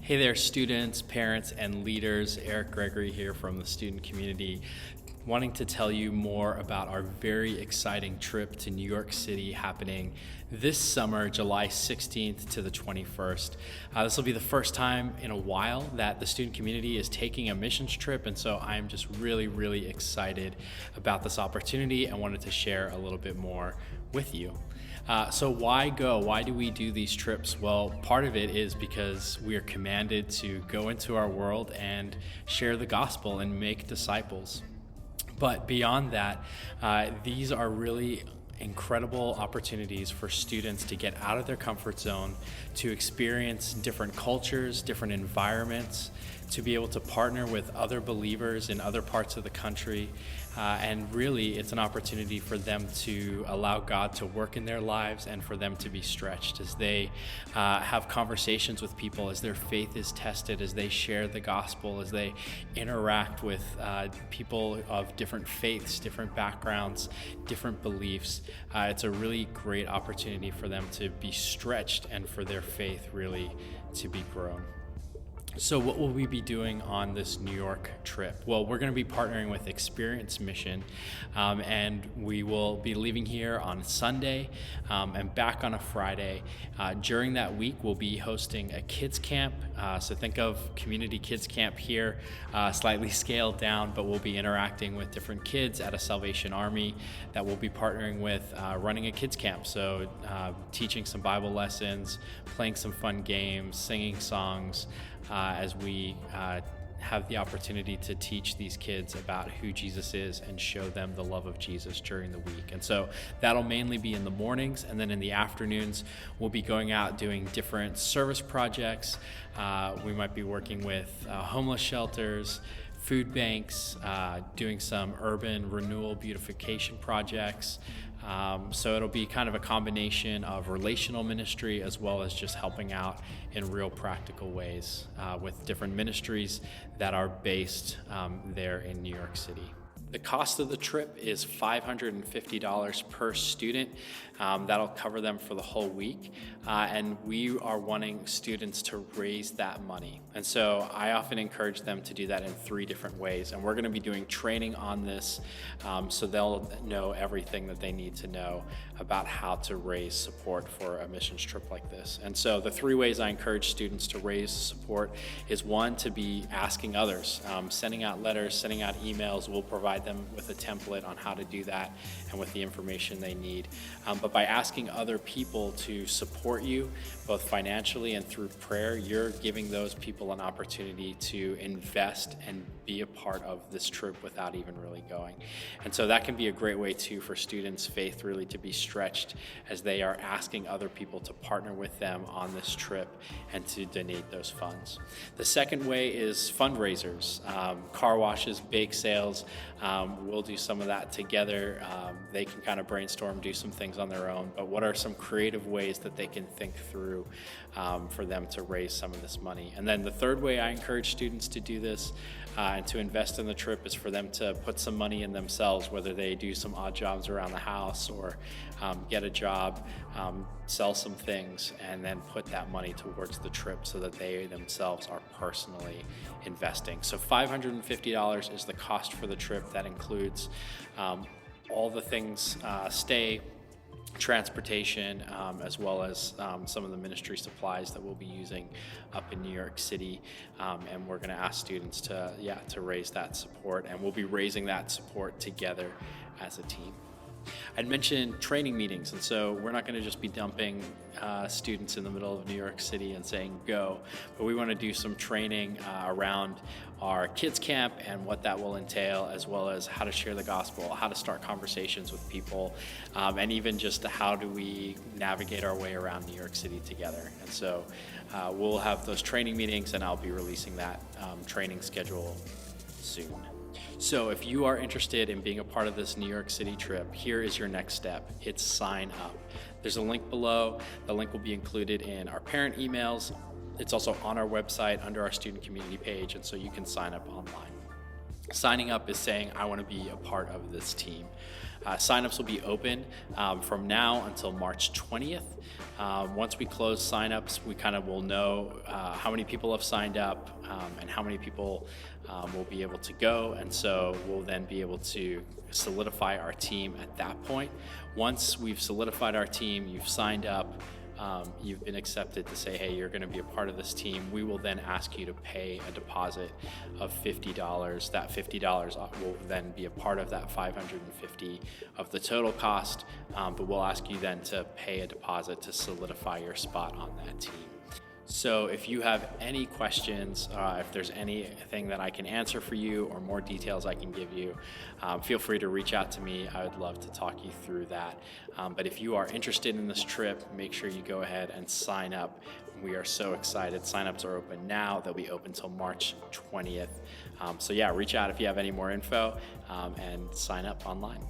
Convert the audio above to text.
Hey there, students, parents, and leaders. Eric Gregory here from the student community, wanting to tell you more about our very exciting trip to New York City happening this summer, July 16th to the 21st. This will be the first time in a while that the student community is taking a missions trip, and so I'm just really excited about this opportunity and wanted to share a little bit more with you. So why go? Why do we do these trips? Well, part of it is because we are commanded to go into our world and share the gospel and make disciples. But beyond that, these are really incredible opportunities for students to get out of their comfort zone, to experience different cultures, different environments, to be able to partner with other believers in other parts of the country. And really, it's an opportunity for them to allow God to work in their lives and for them to be stretched as they have conversations with people, as their faith is tested, as they share the gospel, as they interact with people of different faiths, different backgrounds, different beliefs. It's a really great opportunity for them to be stretched and for their faith really to be grown. So what will we be doing on this New York trip? Well, we're going to be partnering with Experience Mission, and we will be leaving here on Sunday and back on a Friday. During that week, we'll be hosting a kids camp. So think of community kids camp here, slightly scaled down, but we'll be interacting with different kids at a Salvation Army that we'll be partnering with, running a kids camp. So teaching some Bible lessons, playing some fun games, singing songs, as we have the opportunity to teach these kids about who Jesus is and show them the love of Jesus during the week. And so that'll mainly be in the mornings, and then in the afternoons, we'll be going out doing different service projects. We might be working with homeless shelters, food banks, doing some urban renewal beautification projects. So it'll be kind of a combination of relational ministry as well as just helping out in real practical ways with different ministries that are based there in New York City. The cost of the trip is $550 per student. That'll cover them for the whole week. And we are wanting students to raise that money. And so I often encourage them to do that in 3 different ways. And we're going to be doing training on this so they'll know everything that they need to know about how to raise support for a missions trip like this. And so the 3 ways I encourage students to raise support is 1, to be asking others, sending out letters, sending out emails. We'll provide them with a template on how to do that and with the information they need. But by asking other people to support you, both financially and through prayer, you're giving those people an opportunity to invest and be a part of this trip without even really going. And so that can be a great way too for students' faith really to be stretched as they are asking other people to partner with them on this trip and to donate those funds. The second way is fundraisers, car washes, bake sales. We'll do some of that together. They can kind of brainstorm, do some things on their own, but what are some creative ways that they can think through for them to raise some of this money? And then the third way I encourage students to do this and to invest in the trip is for them to put some money in themselves, whether they do some odd jobs around the house or get a job, sell some things, and then put that money towards the trip so that they themselves are personally investing. So $550 is the cost for the trip. That includes all the things, stay, transportation, as well as some of the ministry supplies that we'll be using up in New York City. And we're going to ask students to raise that support, and we'll be raising that support together as a team. I'd mentioned training meetings, and so we're not going to just be dumping students in the middle of New York City and saying go, but we want to do some training around our kids camp and what that will entail, as well as how to share the gospel, how to start conversations with people, and even just how do we navigate our way around New York City together. And so we'll have those training meetings, and I'll be releasing that training schedule soon. So if you are interested in being a part of this New York City trip, here is your next step. It's sign up. There's a link below. The link will be included in our parent emails. It's also on our website under our student community page, and so you can sign up online. Signing up is saying, I want to be a part of this team. Signups will be open from now until March 20th. Once we close signups, we kind of will know how many people have signed up and how many people will be able to go. And so we'll then be able to solidify our team at that point. Once we've solidified our team, you've signed up, you've been accepted to say, hey, you're going to be a part of this team, we will then ask you to pay a deposit of $50. That $50 will then be a part of that $550 of the total cost, but we'll ask you then to pay a deposit to solidify your spot on that team. So if you have any questions, if there's anything that I can answer for you or more details I can give you, feel free to reach out to me. I would love to talk you through that. But if you are interested in this trip, make sure you go ahead and sign up. We are so excited. Signups are open now. They'll be open till March 20th. So yeah, reach out if you have any more info and sign up online.